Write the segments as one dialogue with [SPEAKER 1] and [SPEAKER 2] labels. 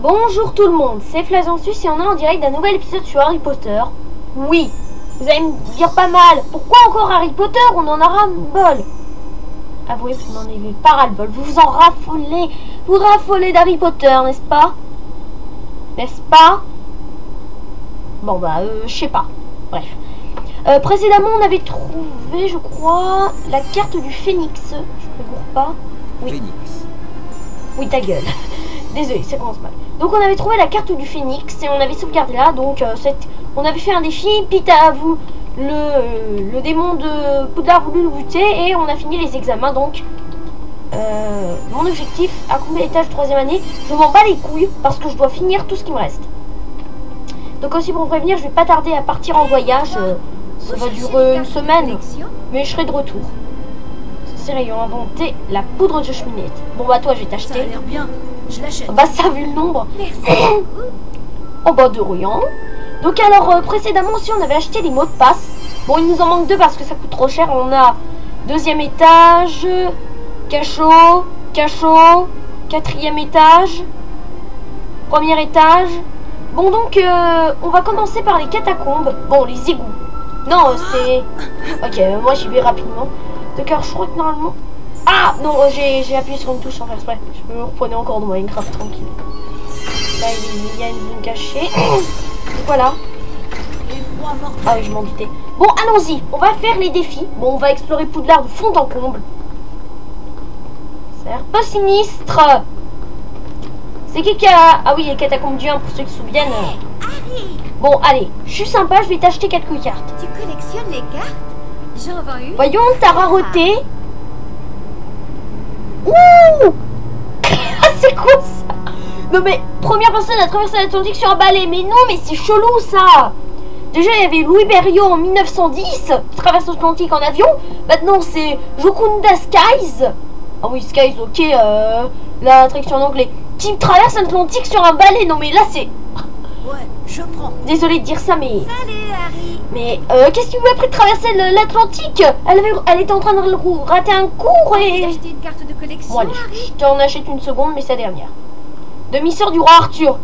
[SPEAKER 1] Bonjour tout le monde, c'est Flazensus et on est en direct d'un nouvel épisode sur Harry Potter. Oui, vous allez me dire pas mal, pourquoi encore Harry Potter? On en a ras-le-bol. Avouez, vous n'en avez pas ras-le-bol, vous vous en raffolez. Vous raffolez d'Harry Potter, n'est-ce pas? N'est-ce pas? Bon bah, je sais pas. Bref. Précédemment, on avait trouvé, je crois, la carte du Phénix. Je ne cours pas. Oui.
[SPEAKER 2] Phénix.
[SPEAKER 1] Oui, ta gueule. Désolé, ça commence mal. Donc on avait trouvé la carte du Phénix et on avait sauvegardé là. Donc on avait fait un défi. Puis à vous, le démon de Poudlard voulu nous buter et on a fini les examens. Donc mon objectif à combien d'étages 3e année, je m'en bats les couilles parce que je dois finir tout ce qui me reste. Donc aussi pour vous prévenir, je vais pas tarder à partir en voyage. Ça va durer une semaine, mais je serai de retour. C'est vrai, ils ont inventé la poudre de cheminette. Bon bah toi je vais t'acheter.
[SPEAKER 3] Ça a l'air bien, je l'achète.
[SPEAKER 1] Bah ça vu le nombre.
[SPEAKER 3] Merci.
[SPEAKER 1] Oh bah de rien. Donc alors précédemment aussi on avait acheté les mots de passe. Bon il nous en manque 2 parce que ça coûte trop cher. On a 2e étage, cachot, 4e étage, 1er étage. Bon donc on va commencer par les catacombes. Bon les égouts. Non c'est... Ok moi j'y vais rapidement. D'accord, je crois que normalement... Ah non, j'ai appuyé sur une touche sans faire exprès. Je me reprenais encore de Minecraft tranquille. Là, il y a une zone cachée. Voilà. Ah oui, je m'en doutais. Bon, allons-y. On va faire les défis. Bon, on va explorer Poudlard de fond en comble. Ça a l'air pas sinistre. C'est qui a... Ah oui, les catacombes du 1 pour ceux qui se souviennent. Bon, allez. Je suis sympa, je vais t'acheter quelques cartes.
[SPEAKER 3] Tu collectionnes les cartes? J'en vends une.
[SPEAKER 1] Voyons, ta rareté. Ouh. C'est quoi ça? Non mais, première personne à traverser l'Atlantique sur un balai. Mais non, mais c'est chelou ça. Déjà, il y avait Louis Berriot en 1910 qui traverse l'Atlantique en avion. Maintenant, c'est Jocunda Skies. Ah oui, Skies, ok. L'attraction en anglais. Qui traverse l'Atlantique sur un balai. Non mais là, c'est...
[SPEAKER 3] Ouais, je prends.
[SPEAKER 1] Désolée de dire ça, mais...
[SPEAKER 3] Salut, Harry.
[SPEAKER 1] Mais qu'est-ce qui vous a pris de traverser l'Atlantique? Elle était en train de rater un cours et...
[SPEAKER 3] Acheter une carte de collection,
[SPEAKER 1] Bon allez,
[SPEAKER 3] Harry.
[SPEAKER 1] je t'en achète une seconde, mais c'est la dernière. Demi-sœur du roi Arthur.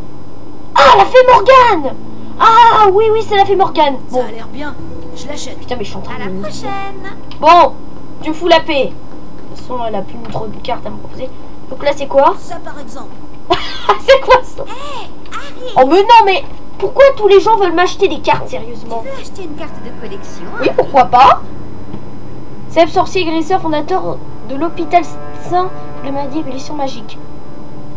[SPEAKER 1] Ah, la fée Morgane. Ah oui, oui, c'est la fée Morgane. Bon,
[SPEAKER 3] Ça a l'air bien, je l'achète.
[SPEAKER 1] putain, mais je suis en train
[SPEAKER 3] À la
[SPEAKER 1] de...
[SPEAKER 3] prochaine.
[SPEAKER 1] Bon, tu me fous la paix. De toute façon, elle a plus trop de cartes à me proposer. Donc là, c'est quoi?
[SPEAKER 3] Ça par exemple.
[SPEAKER 1] C'est quoi ça?
[SPEAKER 3] Hé, Harry.
[SPEAKER 1] Oh mais non, mais... Pourquoi tous les gens veulent m'acheter des cartes, sérieusement?
[SPEAKER 3] Tu veux acheter une carte de collection?
[SPEAKER 1] Oui, pourquoi pas? Célèbre sorcier guérisseur, fondateur de l'hôpital Saint pour les maladies et blessures magiques.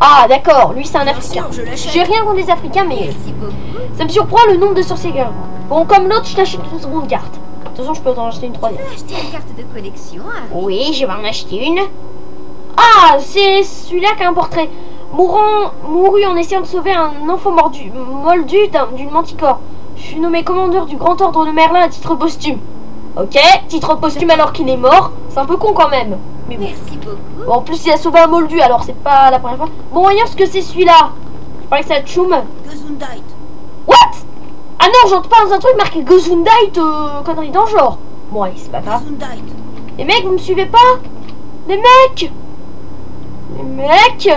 [SPEAKER 1] Ah, d'accord, lui c'est un
[SPEAKER 3] Bien
[SPEAKER 1] Africain.
[SPEAKER 3] sûr, je l'achète.
[SPEAKER 1] J'ai rien contre les Africains, mais
[SPEAKER 3] Merci beaucoup.
[SPEAKER 1] ça me surprend le nombre de sorciers guérisseurs. Bon, comme l'autre, je t'achète une seconde carte. De toute façon, je peux t'en acheter une
[SPEAKER 3] Tu
[SPEAKER 1] troisième.
[SPEAKER 3] veux acheter une carte de collection, Harry?
[SPEAKER 1] Oui, je vais en acheter une. Ah, c'est celui-là qui a un portrait. Mourut en essayant de sauver un enfant moldu d'une manticore. Je suis nommé commandeur du Grand Ordre de Merlin à titre posthume. Ok, titre posthume alors qu'il est mort. C'est un peu con quand même. Mais bon.
[SPEAKER 3] Merci beaucoup.
[SPEAKER 1] Bon, en plus, il a sauvé un moldu, alors c'est pas la première fois. Bon, voyons ce que c'est celui-là. Je parlais que c'est Tchoum.
[SPEAKER 3] Gesundheit.
[SPEAKER 1] What? Ah non, j'entends pas dans un truc marqué Gesundheit, connerie dans le genre. Bon, allez, c'est pas grave.
[SPEAKER 3] Gesundheit.
[SPEAKER 1] Les mecs, vous me suivez pas? Les mecs! Les mecs!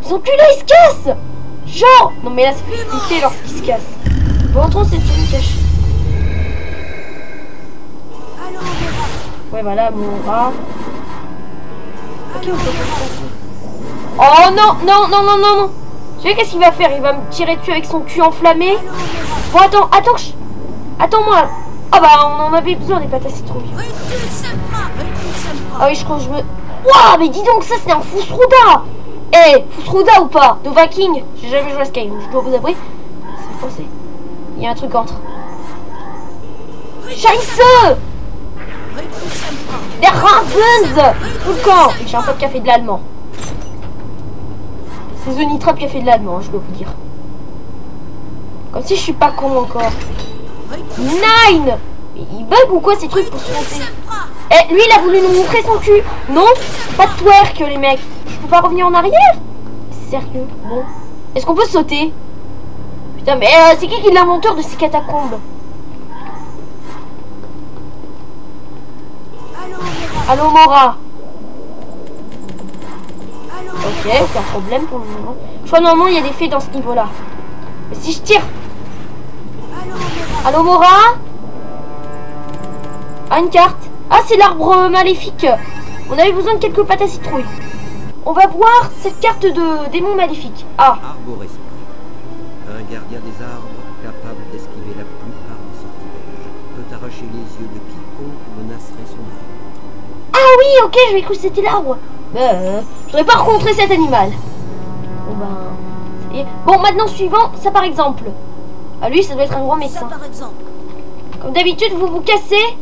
[SPEAKER 1] Ils sont plus là, ils se cassent! Genre! Non mais là, ça fait flipper lorsqu'ils se cassent. Bon, entrons, c'est une cache.
[SPEAKER 3] Allons, on verra.
[SPEAKER 1] Ouais, voilà, mon rat. Ok, on peut faire ça. Oh non, non, non, non, non, non! Tu sais qu'est-ce qu'il va faire? Il va me tirer dessus avec son cul enflammé.
[SPEAKER 3] Allons, on verra.
[SPEAKER 1] Bon, attends que je... Attends-moi! Ah bah, on en avait besoin des pâtes à citron.
[SPEAKER 3] Recule sympa.
[SPEAKER 1] Ah oui, je crois que je me... Waouh, mais dis donc, ça c'est un Fousrouda. Eh, Fousrouda ou pas? De Viking. J'ai jamais joué à Skyrim, je dois vous avouer. C'est français. Il y a un truc entre. Scheisse!
[SPEAKER 3] Recule sympa.
[SPEAKER 1] Des Ravens! Tout le camp! J'ai un pote qui a fait de l'allemand. C'est The Nitrap qui a fait de l'allemand, je dois vous dire. Comme si je suis pas con encore. Nine! Il bug ou quoi ces trucs pour se monter? Eh, lui il a voulu nous montrer son cul. Non, pas de twerk les mecs. Je peux pas revenir en arrière? Sérieux? Bon. Est-ce qu'on peut sauter? Putain, mais c'est qui est l'inventeur de ces catacombes?
[SPEAKER 3] Allons, on verra.
[SPEAKER 1] Allô Mora. Ok, aucun problème pour le moment. Je crois normalement il y a des fées dans ce niveau-là. Mais si je tire... Allô Mora? Ah, une carte. Ah, c'est l'arbre maléfique. On avait besoin de quelques pâtes à citrouille. On va voir cette carte de démon maléfique. Ah.
[SPEAKER 2] Arboresprit. Un gardien des arbres capable d'esquiver la plupart des sortilèges. Peut arracher les yeux de quiconque menacerait son arbre.
[SPEAKER 1] Ah oui, ok, j'avais cru que c'était l'arbre. Je n'aurais pas rencontré cet animal. Bon ben... ça y est. Bon, maintenant suivant, ça par exemple. Ah lui, ça doit être un grand médecin.
[SPEAKER 3] Ça par exemple.
[SPEAKER 1] Comme d'habitude, vous vous cassez.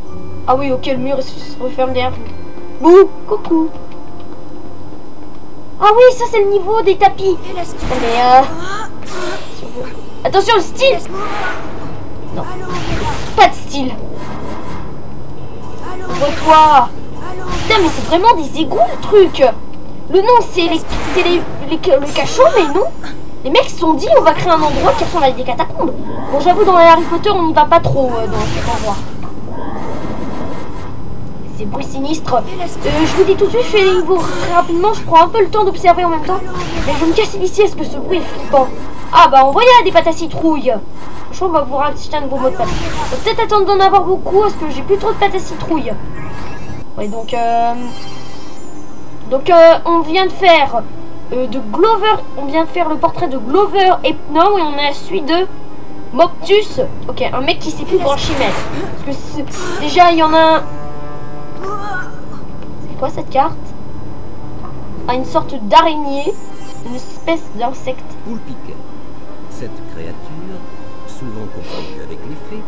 [SPEAKER 1] Ah oui, ok, le mur se referme derrière vous. Bouh, coucou. Ah oui, ça c'est le niveau des tapis.
[SPEAKER 3] Et laisse-moi.
[SPEAKER 1] Mais attention, le style.
[SPEAKER 3] Laisse-moi.
[SPEAKER 1] Non.
[SPEAKER 3] Allô, Mora.
[SPEAKER 1] Pas de style.
[SPEAKER 3] Allô,
[SPEAKER 1] Vois-toi.
[SPEAKER 3] allô.
[SPEAKER 1] Putain, mais c'est vraiment des égouts le truc. Le nom c'est le cachot, mais non. Les mecs se sont dit on va créer un endroit qui ressemble à des catacombes. Bon, j'avoue, dans Harry Potter on n'y va pas trop dans cet endroit. C'est bruit sinistre. Je vous dis tout de suite, je fais les niveaux très rapidement, je prends un peu le temps d'observer en même temps. Mais je me casse d'ici, est-ce que ce bruit est flippant? Ah bah envoyez des pâtes à citrouille. Je crois qu'on va vous racheter un nouveau mot de passe. Faut peut-être attendre d'en avoir beaucoup, parce que j'ai plus trop de pâtes à citrouille. Ouais, donc on vient de faire de Glover, on vient de faire le portrait de Glover et non, et on a celui de Moptus. Ok, un mec qui sait plus pour Archimède. Parce que déjà il y en a un. C'est quoi cette carte? Ah, une sorte d'araignée, une espèce d'insecte.
[SPEAKER 2] Poulpiquet. Cette créature, souvent confondue avec les fées,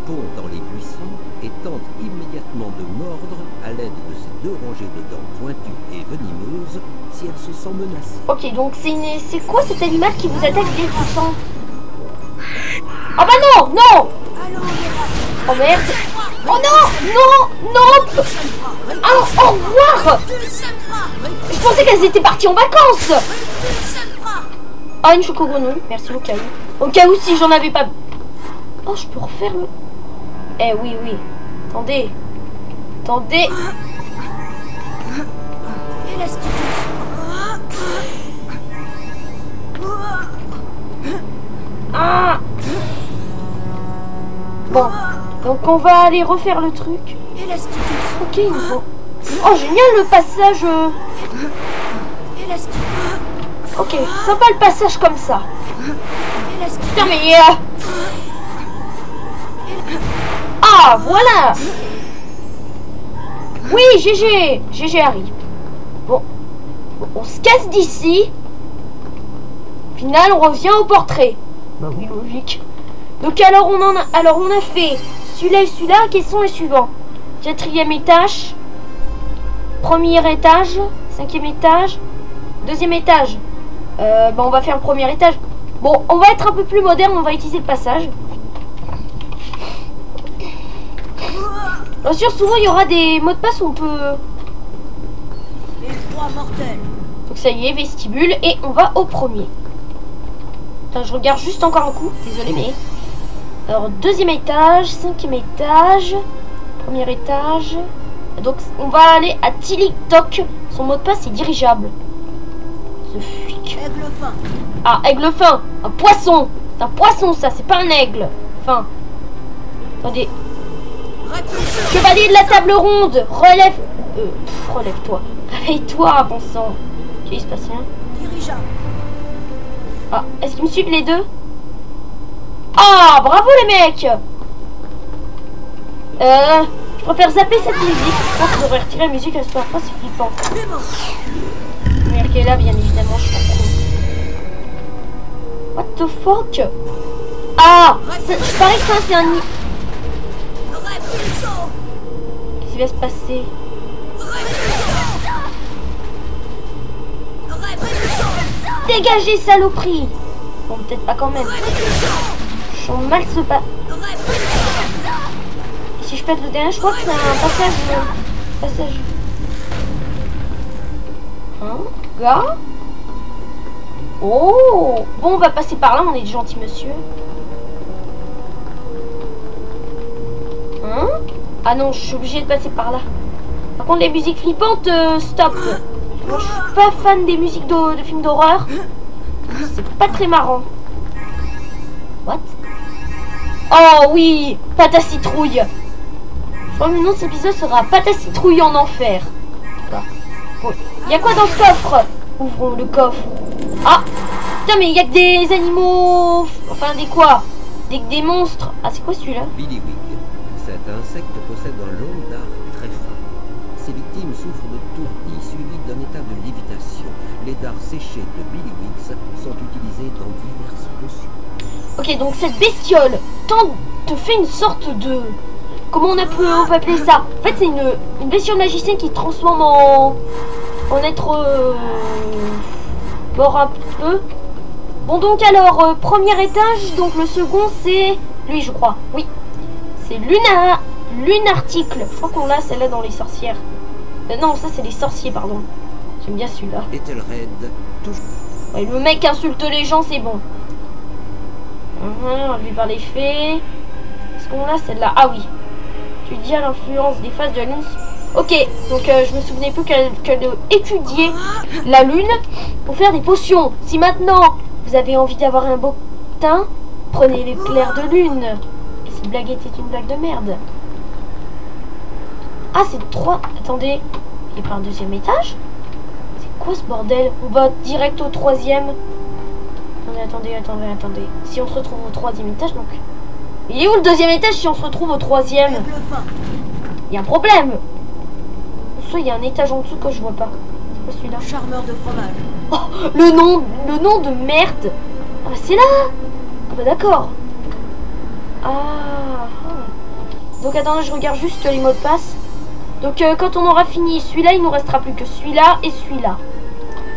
[SPEAKER 2] pond dans les buissons et tente immédiatement de mordre à l'aide de ses deux rangées de dents pointues et venimeuses si elle se sent menacée.
[SPEAKER 1] Ok, donc c'est quoi cet animal qui vous attaque dès qu'il sent? Ah bah non, non. Oh merde. Oh non, non, non. Ah, au revoir. Je pensais qu'elles étaient parties en vacances. Ah, une choco-grenouille, merci au cas où. Au cas où si j'en avais pas... Oh, je peux refaire le... Eh oui, oui. Attendez. Attendez. Ah. Bon. Donc on va aller refaire le truc. Ok, il faut... Oh, génial le passage. Ok, sympa le passage comme ça. Putain, mais... Ah, voilà. Oui, GG. GG Harry. Bon, on se casse d'ici. Au final, on revient au portrait. Bah oui, logique. Donc alors, on a fait celui-là et celui-là. Quels sont les suivants? 4e étage. 1er étage. 5e étage. 2e étage. Bah, on va faire le 1er étage. Bon, on va être un peu plus moderne. On va utiliser le passage. Bien sûr, souvent il y aura des mots de passe où on peut...
[SPEAKER 3] L'effroi mortel.
[SPEAKER 1] Donc ça y est, vestibule, et on va au premier. Attends, je regarde juste encore un coup, désolé mais... Alors, 2e étage, 5e étage, 1er étage... Donc on va aller à Tiliktok, son mot de passe est dirigeable. Ce flic.
[SPEAKER 3] Aigle fin.
[SPEAKER 1] Ah, aigle fin, un poisson. C'est un poisson ça, c'est pas un aigle. Fin. Attendez. Chevalier de la table ronde, relève... relève-toi. Réveille-toi, bon sang. Ok, il se passe rien.
[SPEAKER 3] Dirigeable.
[SPEAKER 1] Ah, est-ce qu'ils me suivent les deux? Ah, bravo les mecs. Je préfère zapper cette musique. Je pense que j'aurais retiré la musique, parce que parfois c'est flippant. La lumière qui est là, bien évidemment, je suis trop. What the fuck? Ah, je parie que ça c'est un... Qu'est-ce qui va se passer? Dégagez, saloperie! Bon, peut-être pas quand même. Je sens mal se pas. Et si je pète le dernier, je crois que c'est un passage. Hein, gars? Oh! Bon, on va passer par là, on est de gentil monsieur. Hein? Ah non, je suis obligée de passer par là. Par contre, les musiques flippantes, stop. Moi, je suis pas fan des musiques de films d'horreur. C'est pas très marrant. What? Oh oui, pâte à citrouille. Je crois que le nom de cet épisode sera pâte à citrouille en enfer. Bon. Il y a quoi dans ce coffre? Ouvrons le coffre. Ah, putain, mais il y a que des animaux. Enfin, des quoi? Des monstres. Ah, c'est quoi celui-là?
[SPEAKER 2] Billywig. Cet insecte possède un long dard très fin. Ses victimes souffrent de tournis suivis d'un état de lévitation. Les dards séchés de Billywigs sont utilisés dans diverses potions.
[SPEAKER 1] Ok, donc cette bestiole te fait une sorte de... Comment on peut appeler ça? En fait, c'est une bestiole magicienne qui transforme en être mort un peu. Bon, donc alors, premier étage, donc le second, c'est lui, je crois. Oui, c'est Lunarticle. Je crois qu'on l'a, celle-là, dans les sorcières. Non, ça, c'est les sorciers, pardon. J'aime bien celui-là.
[SPEAKER 2] Ethelred touche.
[SPEAKER 1] Ouais, le mec insulte les gens, c'est bon. On lui par les fées. Est-ce qu'on l'a, celle-là? Ah oui. Tu dis à l'influence des phases de la lune. Ok, donc je me souvenais plus qu'elle étudiait la lune pour faire des potions. Si maintenant vous avez envie d'avoir un beau teint, prenez l'éclair de lune. Et cette blague était une blague de merde. Ah, c'est 3. Attendez, il n'y a pas un deuxième étage? C'est quoi ce bordel? On va direct au troisième. Attendez. Si on se retrouve au troisième étage, donc... Il est où le deuxième étage si on se retrouve au troisième? Il y a un problème. Soit il y a un étage en dessous que je vois pas. C'est quoi celui-là?
[SPEAKER 3] Charmeur de fromage.
[SPEAKER 1] Oh, le nom de merde. Ah bah c'est là. Ah bah d'accord. Ah. Donc attendez, je regarde juste les mots de passe. Donc quand on aura fini celui-là, il nous restera plus que celui-là et celui-là.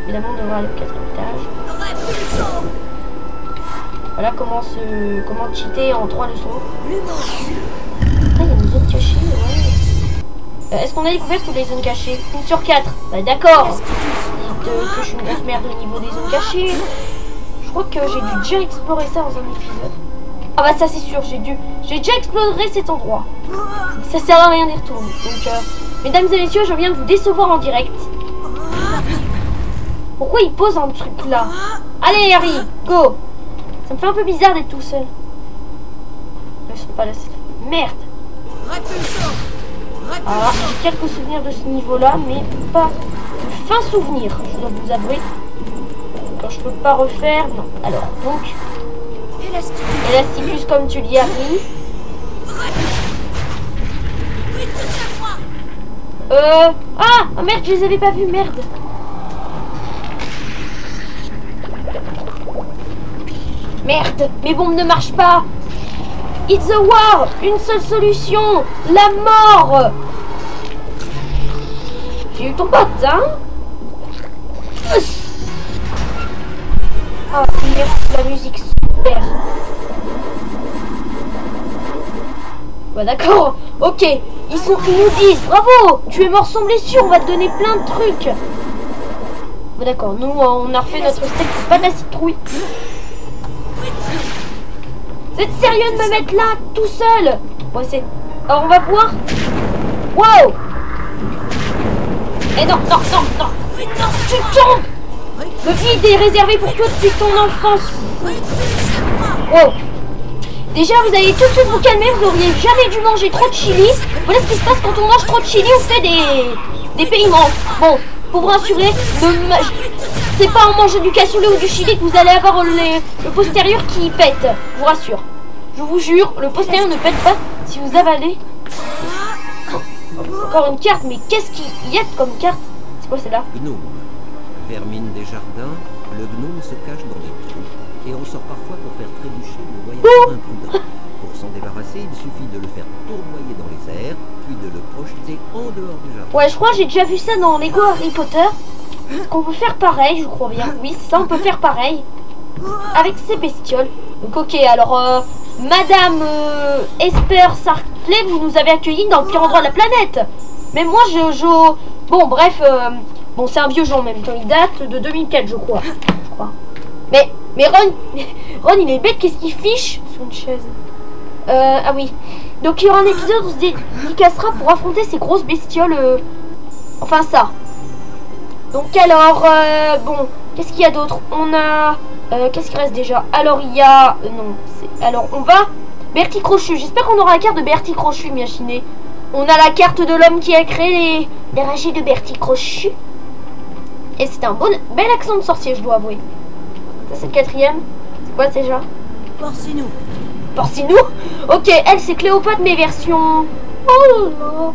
[SPEAKER 1] Évidemment, on devra aller au quatrième étage. Voilà comment cheater en 3 leçons. Ah, il y a une zone cachée, ouais. Est-ce qu'on a découvert toutes les zones cachées? 1 sur 4. Bah d'accord. Dites que je suis une grosse merde au niveau des zones cachées. Je crois que j'ai dû déjà explorer ça dans un épisode. Ah bah ça c'est sûr, j'ai déjà exploré cet endroit. Ça sert à rien d'y retourner. Donc, mesdames et messieurs, je viens de vous décevoir en direct. Pourquoi il pose un truc là? Allez Harry, go. Ça me fait un peu bizarre d'être tout seul. Ils sont pas là, c'est... Merde. Alors, j'ai quelques souvenirs de ce niveau-là, mais pas de fins souvenirs, je dois vous avouer. Quand je peux pas refaire, non. Alors, donc... Elasticus, comme tu dis, Harry. Ah merde, je les avais pas vus, merde. Merde, mes bombes ne marchent pas. It's a war. Une seule solution. La mort. J'ai eu ton pote, hein? Oh merde, la musique super. Bah d'accord, ok. Ils nous disent, bravo, tu es mort sans blessure, on va te donner plein de trucs. Bah d'accord, nous on a refait notre steak de pâte à citrouille. Vous êtes sérieux de me mettre là, tout seul? Ouais, c'est... Alors, on va voir. Wow. Eh non, tu tombes. Le vide est réservé pour toi depuis ton enfance. Wow. Déjà, vous allez tout de suite vous calmer, vous auriez jamais dû manger trop de chili. Voilà ce qui se passe quand on mange trop de chili, on fait des paiements. Bon, pour vous rassurer, c'est pas en mangeant du cassoulet ou du chili que vous allez avoir le postérieur qui pète. Je vous rassure. Je vous jure, le postérieur ne pète pas si vous avalez. Encore une carte, mais qu'est-ce qu'il y a comme carte? C'est quoi celle-là?
[SPEAKER 2] Gnome. Vermine des jardins, le gnome se cache dans des trous et on sort parfois pour faire trébucher le voyageur imprudent. Pour s'en débarrasser, il suffit de le faire tournoyer dans les airs, puis de le projeter en dehors du jardin.
[SPEAKER 1] Ouais, je crois que j'ai déjà vu ça dans Lego Harry Potter. Qu'on peut faire pareil, je crois bien. Oui, c'est ça, on peut faire pareil. Avec ces bestioles. Donc ok, alors Madame Esper Sarclay, vous nous avez accueillis dans le pire endroit de la planète. Mais moi, bon, bref, bon, c'est un vieux jeu en même temps. Il date de 2004, je crois. Mais Ron, il est bête, qu'est-ce qu'il fiche sur une chaise? Ah oui. Donc il y aura un épisode où on se dédicacera pour affronter ces grosses bestioles. Enfin ça. Donc alors, bon, qu'est-ce qu'il y a d'autre? On a... qu'est-ce qui reste déjà? Alors il y a... non, c'est... Alors on va... Bertie Crochu, j'espère qu'on aura la carte de Bertie Crochu, imaginez. On a la carte de l'homme qui a créé les ragés de Bertie Crochu. Et c'est un bel accent de sorcier, je dois avouer. Ça c'est le quatrième. C'est quoi déjà?
[SPEAKER 3] Porcinou.
[SPEAKER 1] Porcinou. Ok, elle c'est Cléopâtre mais version... Oh là là.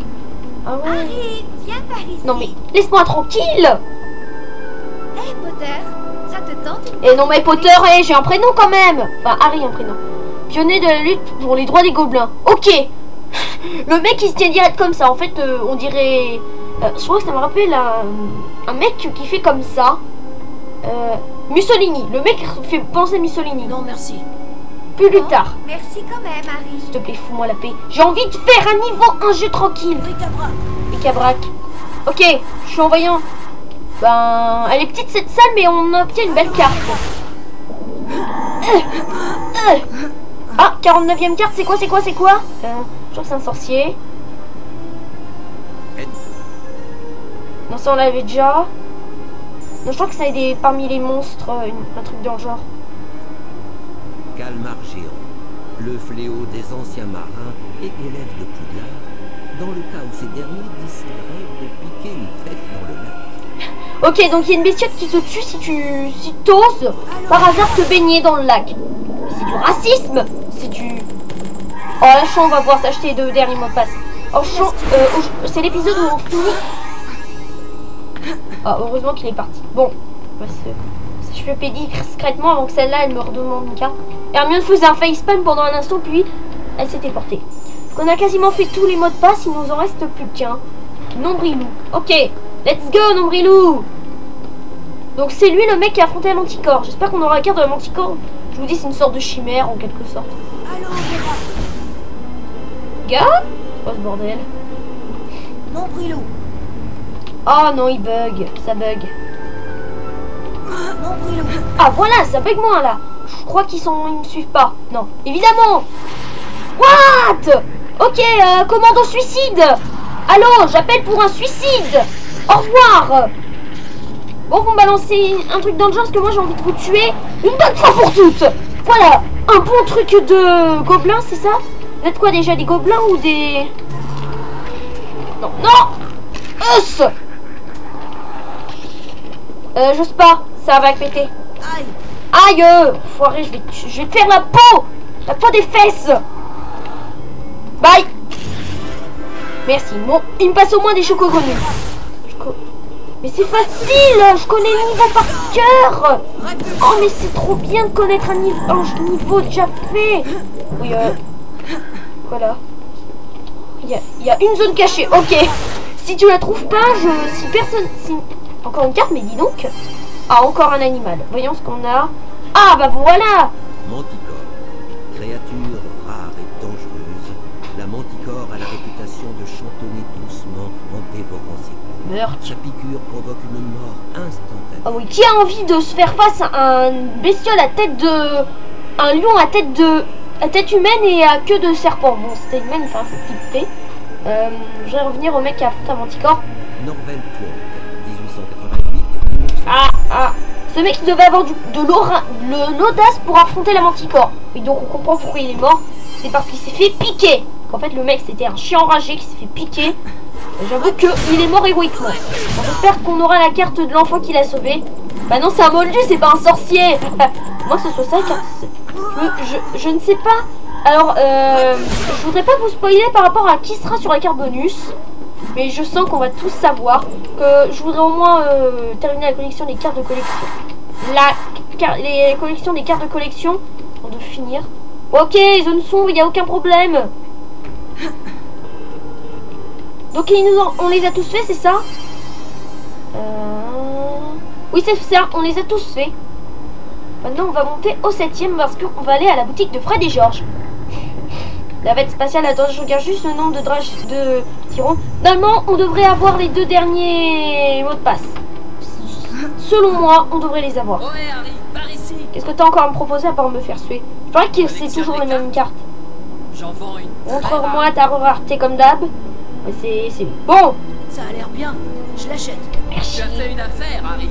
[SPEAKER 1] Ah ouais.
[SPEAKER 3] Harry, viens par ici.
[SPEAKER 1] Non mais laisse-moi tranquille.
[SPEAKER 3] Hey Potter, ça te tente?
[SPEAKER 1] Et non mais Potter, j'ai un prénom quand même. Enfin Harry un prénom. Pionnier de la lutte pour les droits des gobelins. Ok. Le mec il se tient direct comme ça. En fait on dirait... je crois que ça me rappelle un mec qui fait comme ça. Mussolini. Le mec fait penser à Mussolini.
[SPEAKER 3] Non merci.
[SPEAKER 1] Plus tard.
[SPEAKER 3] Merci quand même Harry.
[SPEAKER 1] S'il te plaît, fous-moi la paix. J'ai envie de faire un niveau 1 jeu tranquille.
[SPEAKER 3] Bric-à-brac.
[SPEAKER 1] Bric-à-brac. Ok, je suis en voyant. Ben, elle est petite cette salle, mais on obtient une belle carte. Ah, 49e carte, c'est quoi? Je crois que c'est un sorcier. Non, ça on l'avait déjà. Non, je crois que c'est parmi les monstres, un truc dans le genre.
[SPEAKER 2] Calmar géant, le fléau des anciens marins et élève de Poudlard, dans le cas où ces derniers décideraient de piquer une fête dans le lac.
[SPEAKER 1] Ok, donc il y a une bestiole qui te tue si t'oses par hasard te baigner dans le lac. C'est du racisme. C'est du... Oh là, on va pouvoir s'acheter les 2 derniers mots de passe. Oh, c'est l'épisode où on finit. Ah, heureusement qu'il est parti. Bon, je fais pédir discrètement avant que celle-là elle me redemande une carte. Hermione faisait un facepalm pendant un instant, puis elle s'était portée. Donc on a quasiment fait tous les mots de passe, il nous en reste plus qu'un. Nombrilou. Ok, let's go Nombrilou. Donc c'est lui le mec qui a affronté la Manticore. J'espère qu'on aura la carte de la Manticore. Je vous dis c'est une sorte de chimère en quelque sorte.
[SPEAKER 3] Allons on verra.
[SPEAKER 1] Gars, c'est quoi ce bordel?
[SPEAKER 3] Nombrilou.
[SPEAKER 1] Oh non, il bug, ça bug.
[SPEAKER 3] Nombrilou.
[SPEAKER 1] Ah voilà, ça bug moins là. Je crois ils me suivent pas. Non, évidemment. What? Ok, commando suicide. Allô, j'appelle pour un suicide. Au revoir. Bon, vous me balancez un truc dans le genre parce que moi j'ai envie de vous tuer une bonne fois pour toutes. Voilà, un bon truc de gobelins, c'est ça? Vous êtes quoi déjà, des gobelins ou des... Non, non. Us. J'ose pas, ça va péter.
[SPEAKER 3] Aïe.
[SPEAKER 1] Aïe, foiré, je vais te faire la peau. La peau des fesses. Bye. Merci. Bon, il me passe au moins des chocogrenus. Mais c'est facile, je connais le niveau par cœur. Oh, mais c'est trop bien de connaître un niveau déjà fait. Oui, voilà. Il y a une zone cachée, ok. Si tu la trouves pas, si personne... Encore une carte, mais dis donc. Ah, encore un animal. Voyons ce qu'on a. Ah, bah voilà.
[SPEAKER 2] Manticore, créature rare et dangereuse, la Manticore a la réputation de chantonner doucement en dévorant ses coups.
[SPEAKER 1] Meurtre.
[SPEAKER 2] Sa piqûre provoque une mort instantanée.
[SPEAKER 1] Ah oui, qui a envie de se faire face à un bestiole à tête de... Un lion à tête humaine et à queue de serpent. Bon, c'était humaine, enfin, faut flipper. Je vais revenir au mec qui a affronté un Manticore.
[SPEAKER 2] Norvel Twonk, 1888.
[SPEAKER 1] Ah, ce mec il devait avoir de l'audace pour affronter la Manticore. Et donc on comprend pourquoi il est mort. C'est parce qu'il s'est fait piquer. En fait le mec c'était un chien enragé qui s'est fait piquer. J'avoue qu'il est mort héroïquement. J'espère qu'on aura la carte de l'enfant qui l'a sauvé. Bah non, c'est un moldu, c'est pas un sorcier. Moi que ce soit ça, car je ne sais pas. Alors, je voudrais pas vous spoiler par rapport à qui sera sur la carte bonus. Mais je sens qu'on va tous savoir que je voudrais au moins terminer la collection des cartes de collection. Les collections des cartes de collection avant de finir. Ok, zone sombre, il n'y a aucun problème. Donc on les a tous fait, c'est ça? Oui, c'est ça, on les a tous fait. Maintenant, on va monter au 7ème parce qu'on va aller à la boutique de Fred et George. La bête spatiale, attends, je regarde juste le nombre de tirons. Normalement, on devrait avoir les 2 derniers mots de passe. Selon moi, on devrait les avoir.
[SPEAKER 3] Ouais, Harry, par ici.
[SPEAKER 1] Qu'est-ce que tu as encore à me proposer à part me faire suer? Je crois que c'est toujours les mêmes cartes.
[SPEAKER 3] J'en vends une.
[SPEAKER 1] Montre-moi ta rareté comme d'hab. C'est bon.
[SPEAKER 3] Ça a l'air bien. Je l'achète.
[SPEAKER 1] Merci.
[SPEAKER 4] Tu as fait une affaire, Harry.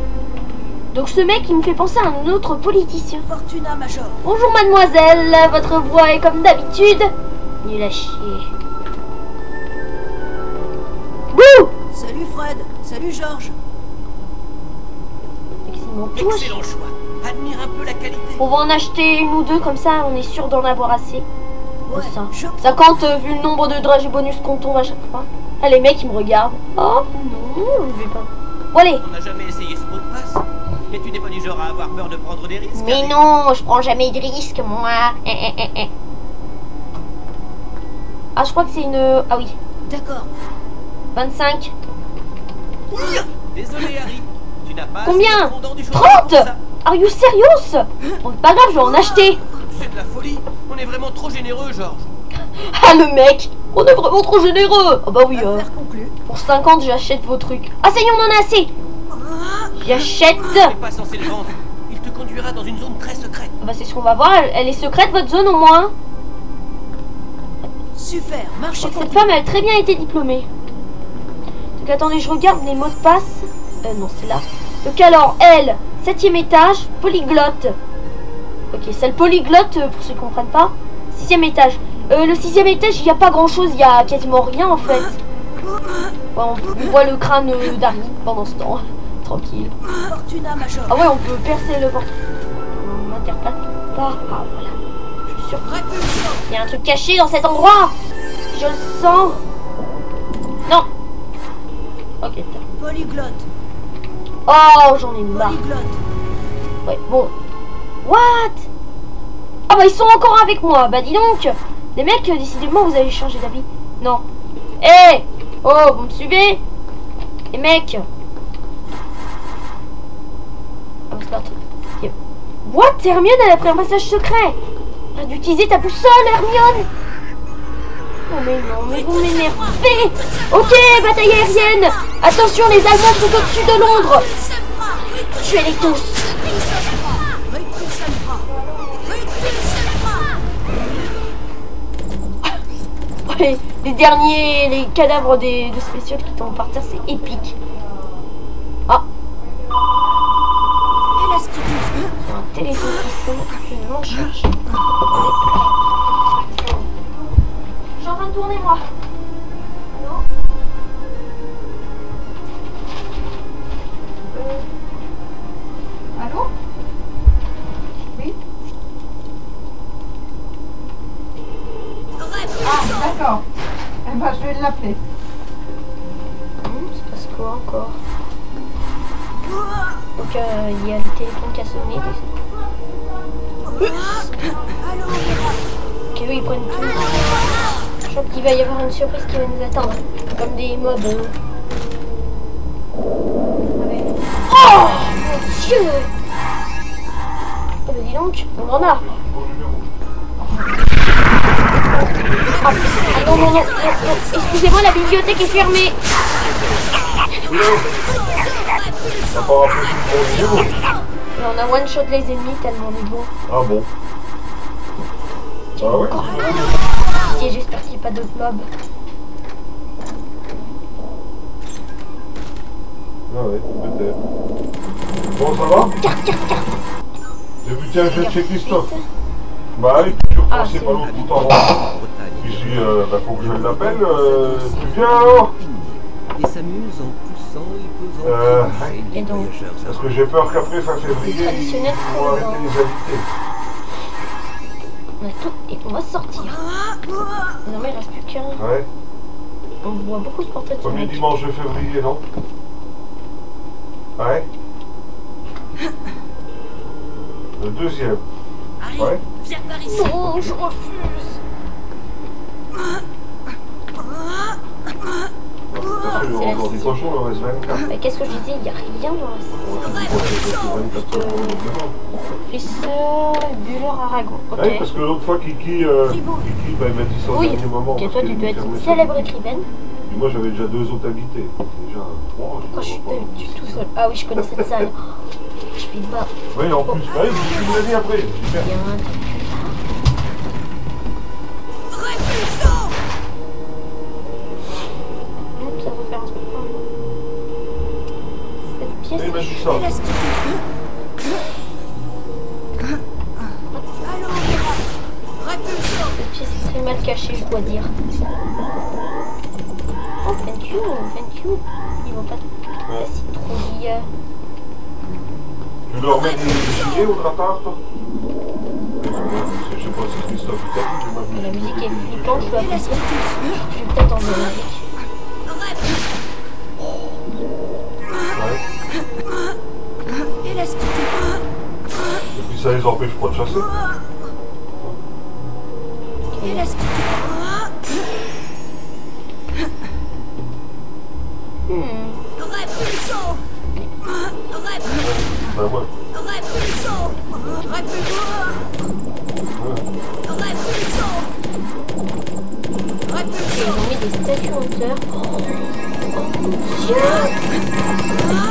[SPEAKER 1] Donc ce mec, il me fait penser à un autre politicien.
[SPEAKER 3] Fortuna Major.
[SPEAKER 1] Bonjour mademoiselle, votre voix est comme d'habitude. Nul à chier. Bouh!
[SPEAKER 3] Salut Fred. Salut George.
[SPEAKER 1] Excellent touche.
[SPEAKER 4] Excellent choix. Admire un peu la qualité.
[SPEAKER 1] On va en acheter une ou deux, comme ça on est sûr d'en avoir assez.
[SPEAKER 3] Ouais,
[SPEAKER 1] Ça.
[SPEAKER 3] je
[SPEAKER 1] Ça compte vu le nombre de dragées bonus qu'on tombe à chaque fois. Ah, les mecs ils me regardent. Oh non, je vais pas. Bon allez.
[SPEAKER 4] On n'a jamais essayé ce mot de passe. Mais tu n'es pas du genre à avoir peur de prendre des risques.
[SPEAKER 1] Mais
[SPEAKER 4] Harry.
[SPEAKER 1] non, je prends jamais de risques moi. Ah je crois que c'est une... Ah oui,
[SPEAKER 3] D'accord.
[SPEAKER 1] 25.
[SPEAKER 4] Désolé, Harry. Tu n'as pas
[SPEAKER 1] Combien?
[SPEAKER 4] assez de fondant du chocolat
[SPEAKER 1] 30.
[SPEAKER 4] pour ça.
[SPEAKER 1] Are you serious? Bon c'est pas grave, je vais en acheter.
[SPEAKER 4] C'est de la folie. On est vraiment trop généreux, George.
[SPEAKER 1] Ah le mec, on est vraiment trop généreux. Ah bah oui,
[SPEAKER 3] Affaire conclue.
[SPEAKER 1] pour 50 j'achète vos trucs. Ah ça y est, on en a assez. J'achète.
[SPEAKER 4] Tu n'es pas censé le vendre. Il te conduira dans une zone très secrète.
[SPEAKER 1] Ah bah c'est ce qu'on va voir, elle est secrète votre zone au moins.
[SPEAKER 3] Super. Marché
[SPEAKER 1] Cette
[SPEAKER 3] conclu.
[SPEAKER 1] femme elle a très bien été diplômée. Donc attendez, je regarde les mots de passe. Non c'est là. Donc alors elle, 7e étage, polyglotte. Ok, c'est le polyglotte pour ceux qui comprennent pas. 6e étage. Le 6e étage, il n'y a pas grand chose, il y a quasiment rien en fait. Ouais, on voit le crâne d'Harry pendant ce temps. Tranquille.
[SPEAKER 3] Fortuna Major.
[SPEAKER 1] Ah ouais, on peut percer le porte. On m'interprète pas. Ah voilà. Je suis sûre.
[SPEAKER 3] Répulsion.
[SPEAKER 1] Il y a un truc caché dans cet endroit. Je le sens. Non. Ok.
[SPEAKER 3] Polyglotte.
[SPEAKER 1] Oh, j'en ai marre.
[SPEAKER 3] Polyglotte.
[SPEAKER 1] Ouais, bon. What? Ah bah ils sont encore avec moi. Bah dis donc. Les mecs, décidément, vous avez changé d'avis. Non. Eh. Oh, vous me suivez? Les mecs. Ah, c'est pas trop. What? Hermione, elle a pris un passage secret. T'as dû utiliser ta boussole, Hermione. Non, mais vous m'énervez. Ok, bataille aérienne. Attention, les Allemands sont au-dessus de Londres. Tuez-les tous. Ouais, les derniers, les cadavres de spéciaux qui tombent par terre, c'est épique. Ah,
[SPEAKER 3] Et l'astuce.
[SPEAKER 1] c'est un téléphone qui sonne. Je m'en cherche. Je suis en train de tourner, moi. Allô? Allô? Oui?
[SPEAKER 5] Ah, d'accord. Eh ben, je vais l'appeler.
[SPEAKER 1] C'est parce quoi encore? Donc il y a le téléphone qui a sonné.
[SPEAKER 3] Allô.
[SPEAKER 1] Ok, oui, ils prennent tout. Je crois qu'il va y avoir une surprise qui va nous attendre. Comme des mobs. Ouais. Oh mon Dieu! Oh bah dis donc, on en a. Ah non, non, non, non, non. Excusez-moi, la bibliothèque est fermée.
[SPEAKER 6] T'as pas rappelé sur le niveau?
[SPEAKER 1] Et on a one-shot les ennemis tellement on est bon.
[SPEAKER 6] Ah bon? Ah ouais?
[SPEAKER 1] Et j'espère qu'il n'y a pas d'autres mobs.
[SPEAKER 6] Ah ouais, peut-être. Bon, ça va? J'ai vu tiens, je vais chez Christophe. Bah oui, tu
[SPEAKER 1] Ah,
[SPEAKER 6] repassais
[SPEAKER 1] c'est
[SPEAKER 6] pas
[SPEAKER 1] bon.
[SPEAKER 6] longtemps tout en
[SPEAKER 2] Bretagne
[SPEAKER 6] Puis je dis, bah faut que je l'appelle, tu viens alors?
[SPEAKER 2] et s'amuse en poussant et faisant trébucher les
[SPEAKER 1] et donc,
[SPEAKER 2] voyageurs.
[SPEAKER 6] Parce que j'ai peur qu'après fin février,
[SPEAKER 1] Les traditionnels
[SPEAKER 6] ils vont
[SPEAKER 1] sont
[SPEAKER 6] arrêter
[SPEAKER 1] dans-
[SPEAKER 6] les invités.
[SPEAKER 1] on a tout et on va sortir. Désormais, il ne reste plus qu'un.
[SPEAKER 6] Ouais,
[SPEAKER 1] On voit beaucoup ce portrait de ce
[SPEAKER 6] premier
[SPEAKER 1] mec.
[SPEAKER 6] dimanche de février, non? Ouais? Le deuxième.
[SPEAKER 3] Harry,
[SPEAKER 6] Ouais.
[SPEAKER 3] viens par ici.
[SPEAKER 1] Non, je refuse.
[SPEAKER 6] Parce que encore des cochons, il en reste 24.
[SPEAKER 1] Mais qu'est-ce que je disais? Il n'y a rien dans la Professeur Buller Aragon. Ok.
[SPEAKER 6] Oui, parce que l'autre fois, Kiki, bah, il m'a dit ça au
[SPEAKER 1] Oui.
[SPEAKER 6] dernier moment.
[SPEAKER 1] Ok,
[SPEAKER 6] parce
[SPEAKER 1] toi,
[SPEAKER 6] qu'il
[SPEAKER 1] tu dois être
[SPEAKER 6] fermait
[SPEAKER 1] une
[SPEAKER 6] sa
[SPEAKER 1] célèbre
[SPEAKER 6] boutique.
[SPEAKER 1] écrivaine.
[SPEAKER 6] Et moi, j'avais déjà 2 autres invités. Déjà 3,
[SPEAKER 1] Moi, je suis pas du tout seule. Ah oui, je connais cette salle. Je suis bas.
[SPEAKER 6] Oui, en plus. Ah oui, tu me l'as dit après. Super.
[SPEAKER 1] Bien. Ça va faire un spectacle.
[SPEAKER 6] ça.
[SPEAKER 1] Cette pièce est très mal cachée, je dois dire. Oh, thank you. Ils vont pas la citrouille.
[SPEAKER 6] Tu leur mets des gilets au grattard, toi? Je sais pas si Christophe t'a dit, mais moi je me
[SPEAKER 1] La
[SPEAKER 6] suis
[SPEAKER 1] musique
[SPEAKER 6] dit
[SPEAKER 1] est
[SPEAKER 6] que-
[SPEAKER 1] flippante, je dois appliquer. Je vais peut-être en donner avec.
[SPEAKER 6] Ouais. Et puis ça les empêche pas de chasser. Ben ouais.
[SPEAKER 1] Ils ont mis des statues en hauteur. Oh mon Dieu!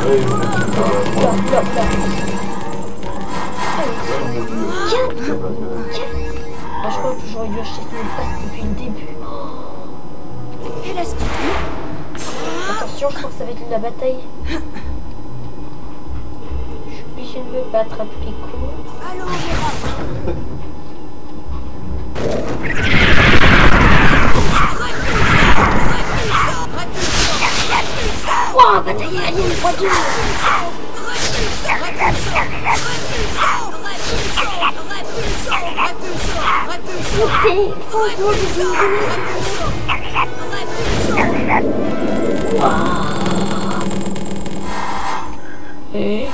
[SPEAKER 6] Ouais, il me dit pas.
[SPEAKER 1] Là. Je crois que j'aurais dû acheter ce mot de passe depuis le début. Attention, je crois que ça va être de la bataille. Je suis obligée de me battre à tous les coups. Wow, bataille aérienne, 3-2. Et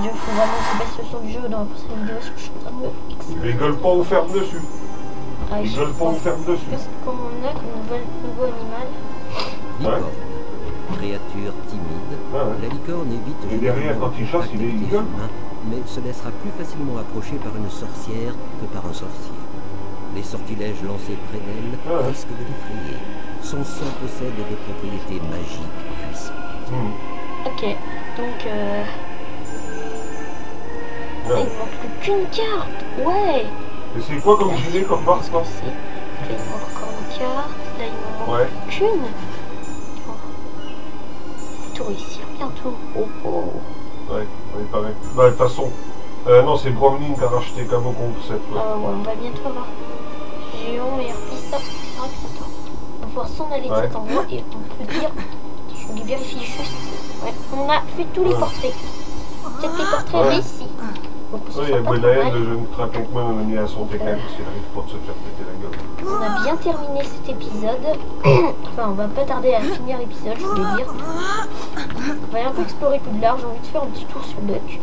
[SPEAKER 1] Dieu, faut vraiment que je baisse le son du jeu dans la prochaine vidéo parce que je suis en train de me fixer.
[SPEAKER 6] Ils rigolent pas ou ferme dessus.
[SPEAKER 1] Ah,
[SPEAKER 6] Ils
[SPEAKER 1] je
[SPEAKER 6] rigolent pas ou ferme dessus.
[SPEAKER 1] qu'est-ce qu'on a comme nouveau animal?
[SPEAKER 2] Licorne. Créature timide,
[SPEAKER 6] Ouais.
[SPEAKER 2] la licorne évite
[SPEAKER 6] Et derrière,
[SPEAKER 2] généralement
[SPEAKER 6] quand il chasse, il est
[SPEAKER 2] les
[SPEAKER 6] gueule.
[SPEAKER 2] humains, mais se laissera plus facilement approcher par une sorcière que par un sorcier. Les sortilèges lancés près d'elle
[SPEAKER 6] Ouais.
[SPEAKER 2] risquent de l'effrayer. Son sang possède des propriétés magiques puissantes.
[SPEAKER 1] Ok, donc il
[SPEAKER 6] Ouais.
[SPEAKER 1] manque plus qu'une carte. Ouais.
[SPEAKER 6] Et c'est quoi comme gilet comme barre, ça?
[SPEAKER 1] Là, il manque encore une carte. Là, il m'en manque
[SPEAKER 6] Ouais.
[SPEAKER 1] qu'une. Tout réussir bientôt. Oh.
[SPEAKER 6] Ouais, pareil. Bah, de toute façon. Non, c'est Bromlin qui a racheté Cabo Concept. Ouais.
[SPEAKER 1] Ouais, on va bientôt avoir Géant et Harpie, ça sera bientôt. On va pouvoir s'en aller de
[SPEAKER 6] Ouais.
[SPEAKER 1] cet endroit et on peut dire, je vous vérifie juste, ouais, on a fait tous les
[SPEAKER 6] Ouais.
[SPEAKER 1] portraits. Peut-être les portraits
[SPEAKER 6] Ouais.
[SPEAKER 1] réussis. Donc on se
[SPEAKER 6] Ouais, il y a
[SPEAKER 1] sent pas trop
[SPEAKER 6] Gwendael,
[SPEAKER 1] mal.
[SPEAKER 6] le jeune Trapinkman, on a mis à son TK parce qu'il arrive pas de se faire péter la gueule.
[SPEAKER 1] On a bien terminé cet épisode. Enfin, on va pas tarder à finir l'épisode, je voulais dire. On va un peu explorer Poudlard, j'ai envie de faire un petit tour sur Duck.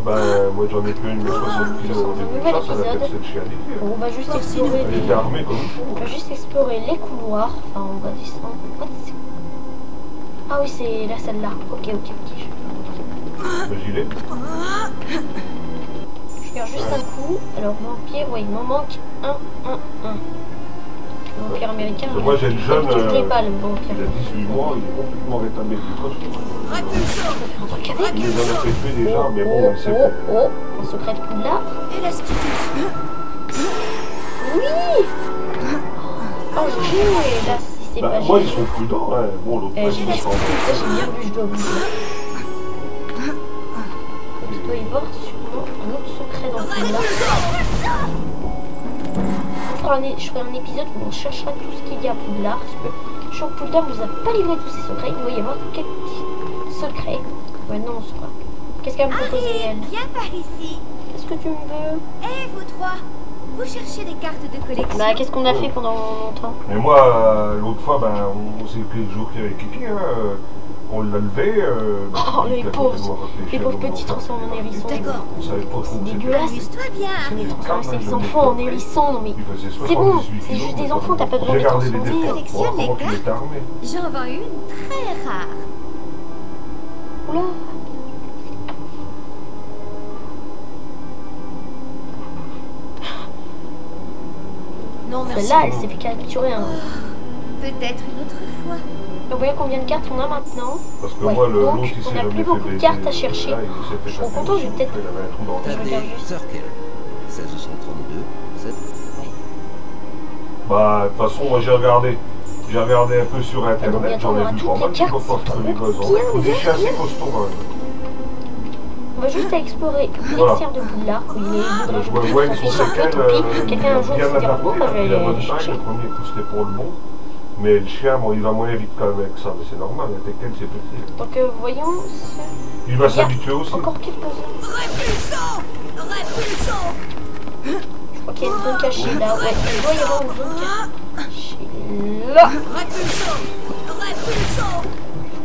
[SPEAKER 6] Bah, moi j'en ai plus une 60 kilos au début de chasse, elle a fait cette chienalité.
[SPEAKER 1] Bon, on va juste explorer
[SPEAKER 6] Elle
[SPEAKER 1] les...
[SPEAKER 6] était armée comme il faut.
[SPEAKER 1] On va juste explorer les couloirs. Enfin, on va descendre. What, c'est- Ah oui, c'est la salle là. Ok.
[SPEAKER 6] Le gilet.
[SPEAKER 1] Je regarde juste un coup. Alors, vampire, ouais, il m'en manque un. Vampire américain.
[SPEAKER 6] Parce que moi j'ai le jeune,
[SPEAKER 1] Je l'ai pas, le vampire.
[SPEAKER 6] il a 18 mois, il est complètement rétabli du coche.
[SPEAKER 1] Un truc avec.
[SPEAKER 6] Il les en a fait tuer déjà, mais bon, on le sait pas.
[SPEAKER 1] Oh, un secret de Poudlard. Oui. Oh, j'ai là, si c'est
[SPEAKER 6] Bah,
[SPEAKER 1] pas
[SPEAKER 6] moi ils
[SPEAKER 1] génial.
[SPEAKER 6] sont prudents, hein. Bon, l'autre fois,
[SPEAKER 1] J'ai
[SPEAKER 6] il
[SPEAKER 1] bien
[SPEAKER 6] est
[SPEAKER 1] vu, je dois vous dire. Il doit y avoir sûrement un autre secret dans ce là. Je ferai un épisode où on cherchera tout ce qu'il y a à Poudlard. Parce que je sens que Poudlard nous a pas livré tous ses secrets. Il doit y avoir quelques petits secrets. Maintenant on saura. Qu'est-ce qu'elle me propose,
[SPEAKER 3] Allez,
[SPEAKER 1] elle?
[SPEAKER 3] viens par ici.
[SPEAKER 1] Qu'est-ce que tu me veux?
[SPEAKER 3] Eh, vous trois, vous cherchez des cartes de collection.
[SPEAKER 1] Bah, qu'est-ce qu'on a fait pendant longtemps?
[SPEAKER 6] Mais moi, l'autre fois, ben, on s'est pris le jour qu'il y avait Kiki, hein. On l'a levé.
[SPEAKER 1] Oh, les
[SPEAKER 6] il a
[SPEAKER 1] pauvres
[SPEAKER 6] complètement réfléchi
[SPEAKER 1] les
[SPEAKER 6] à
[SPEAKER 1] pauvres
[SPEAKER 6] nos
[SPEAKER 1] petits
[SPEAKER 6] enfants.
[SPEAKER 1] transformés en hérissons.
[SPEAKER 3] D'accord.
[SPEAKER 6] On savait pas trop où c'était.
[SPEAKER 1] dégueulasse.
[SPEAKER 3] Amuse-toi bien,
[SPEAKER 1] On
[SPEAKER 3] Harry.
[SPEAKER 1] est transformés ces enfants en hérissons, non mais...
[SPEAKER 6] Il faisait
[SPEAKER 1] C'est bon,
[SPEAKER 6] 78
[SPEAKER 1] c'est juste
[SPEAKER 6] kilos,
[SPEAKER 1] des
[SPEAKER 6] mais
[SPEAKER 1] enfants, t'as pas besoin de les
[SPEAKER 6] J'ai gardé les
[SPEAKER 1] transformer.
[SPEAKER 6] défauts.
[SPEAKER 3] Collectionne
[SPEAKER 6] Comment
[SPEAKER 3] les
[SPEAKER 6] tu les
[SPEAKER 3] cartes.
[SPEAKER 6] armé?
[SPEAKER 3] J'en vends une très rare.
[SPEAKER 1] Oula.
[SPEAKER 3] Non, merci.
[SPEAKER 1] Celle-là, elle s'est fait capturer. Hein.
[SPEAKER 3] Peut-être une autre fois.
[SPEAKER 1] Vous voyez combien de cartes on a maintenant?
[SPEAKER 6] Parce que
[SPEAKER 1] Ouais,
[SPEAKER 6] moi,
[SPEAKER 1] donc,
[SPEAKER 6] l'autre, il
[SPEAKER 1] on
[SPEAKER 6] s'est
[SPEAKER 1] n'a
[SPEAKER 6] jamais
[SPEAKER 1] plus
[SPEAKER 6] fait
[SPEAKER 1] beaucoup de
[SPEAKER 6] baiser.
[SPEAKER 1] cartes à chercher.
[SPEAKER 6] Là, il s'est fait
[SPEAKER 1] Je suis
[SPEAKER 6] taper
[SPEAKER 1] content, j'ai
[SPEAKER 6] dessus,
[SPEAKER 1] peut-être-
[SPEAKER 6] il avait un trou dans le
[SPEAKER 1] Je
[SPEAKER 2] Tadé
[SPEAKER 1] regarde juste.
[SPEAKER 2] Circle. 1632, 7.
[SPEAKER 6] Bah, de toute façon, moi j'ai regardé. J'ai regardé un peu sur internet,
[SPEAKER 1] bientôt,
[SPEAKER 6] j'en
[SPEAKER 1] on
[SPEAKER 6] ai
[SPEAKER 1] aura
[SPEAKER 6] vu
[SPEAKER 1] toutes
[SPEAKER 6] pas
[SPEAKER 1] les
[SPEAKER 6] mal de
[SPEAKER 1] cartes,
[SPEAKER 6] coffres
[SPEAKER 1] c'est
[SPEAKER 6] les
[SPEAKER 1] trop
[SPEAKER 6] gosses.
[SPEAKER 1] bien,
[SPEAKER 6] Il faut des chiens assez costauds quand même.
[SPEAKER 1] On va juste explorer l'élixir de Poudlard. Oui, les
[SPEAKER 6] Je vois une son séquelle,
[SPEAKER 1] quelqu'un un jour
[SPEAKER 6] bien
[SPEAKER 1] se dira
[SPEAKER 6] adapté,
[SPEAKER 1] bon, bah, je vais
[SPEAKER 6] il a
[SPEAKER 1] aller
[SPEAKER 6] bonne taille,
[SPEAKER 1] chercher.
[SPEAKER 6] le premier coup c'était pour le bon. Mais le chien, bon, il va moins vite quand même avec ça, mais c'est normal, la séquelle c'est petit.
[SPEAKER 1] Donc voyons.
[SPEAKER 6] Il va s'habituer aussi.
[SPEAKER 1] Encore quelques-uns. Je crois qu'il y a une zone cachée là. Ouais, il doit y avoir une zone cachée là.